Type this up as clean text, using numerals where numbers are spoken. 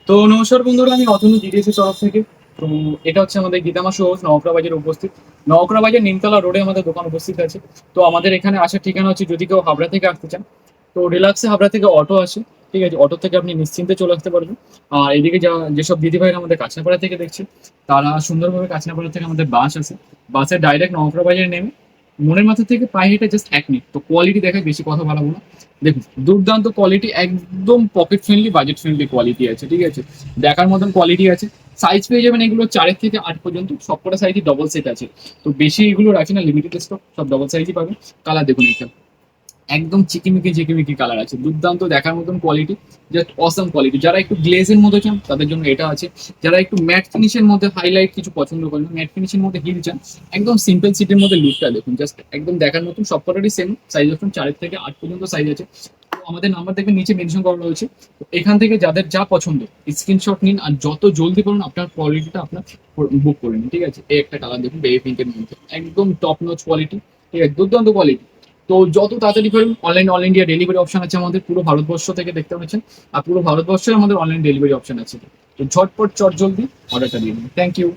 তো নমস্কার বন্ধুরা, আমি অতনু জিডিএস এর তরফ থেকে। তো এটা হচ্ছে আমাদের গীতামা শোজ নওকরা বাজারে উপস্থিত। নওকরা বাজার নিমতলা রোডে আমাদের দোকান উপস্থিত আছে। তো আমাদের এখানে আসার ঠিকানা হচ্ছে, যদি কেউ হাবড়া থেকে আসতে চান তো রিল্যাক্সে হাবড়া থেকে অটো আছে। ঠিক আছে, অটো থেকে আপনি নিশ্চিন্তে চলে আসতে পারবেন। আর এদিকে যেসব দিদি ভাইরা আমাদের কাছনাপাড়া থেকে দেখছেন, তারা সুন্দরভাবে কাছনাপাড়া থেকে আমাদের বাস আছে। বাসে ডাইরেক্ট নওকরা বাজারে নেমে মনের মাথা থেকে পায়ে হেঁটে জাস্ট 1 মিনিট। তো কোয়ালিটি দেখায়, বেশি কথা বলাবো না। দেখুন, দুর্দান্ত কোয়ালিটি, একদম pocket friendly, budget friendly quality আছে। ঠিক আছে, দেখার মতন কোয়ালিটি আছে। সাইজ পেয়ে যাবেন এগুলো 4 থেকে 8 পর্যন্ত, সবকটা সাইজই ডবল সেট আছে। তো বেশি এগুলো রাখি না, লিমিটেড স্টক, সব ডবল সাইজই পাবেন। কালার দেখুন, এটা একদম চিকিমিকি চিকিমিকি কালার আছে, দুর্দান্ত দেখার মতন কোয়ালিটি, জাস্ট অসম কোয়ালিটি। যারা একটু গ্লেজের মধ্যে চান তাদের জন্য এটা আছে। যারা একটু ম্যাট ফিনিশের মধ্যে হাইলাইট কিছু পছন্দ করেন, ম্যাট ফিনিশের মধ্যে হিল চান, একদম সিম্পল সিটের মধ্যে লুকটা দেখুন, জাস্ট একদম দেখার মতন। সবকটারই সেম সাইজ অপশন, 4 থেকে 8 পর্যন্ত সাইজ আছে। তো আমাদের নাম্বার দেখবেন নিচে মেনশন করা রয়েছে। তো এখান থেকে যাদের যা পছন্দ স্ক্রিনশট নিন, আর যত জলদি পারুন আপনার কোয়ালিটিটা আপনার বুক করে নিন। ঠিক আছে, এই একটা কালার দেখুন, বেবি পিঙ্কের মধ্যে একদম টপ নচ কোয়ালিটি। ঠিক আছে, দুর্দান্ত কোয়ালিটি। তো যত তাড়াতাড়ি পারেন, অল ইন্ডিয়া ডেলিভারি অপশন আছে আমাদের, পুরো ভারতবর্ষ থেকে দেখতে পাচ্ছেন। আর পুরো ভারতবর্ষে আমাদের অনলাইন ডেলিভারি অপশন আছে। তো ঝটপট চট জলদি অর্ডারটা দিয়ে দিন। Thank you.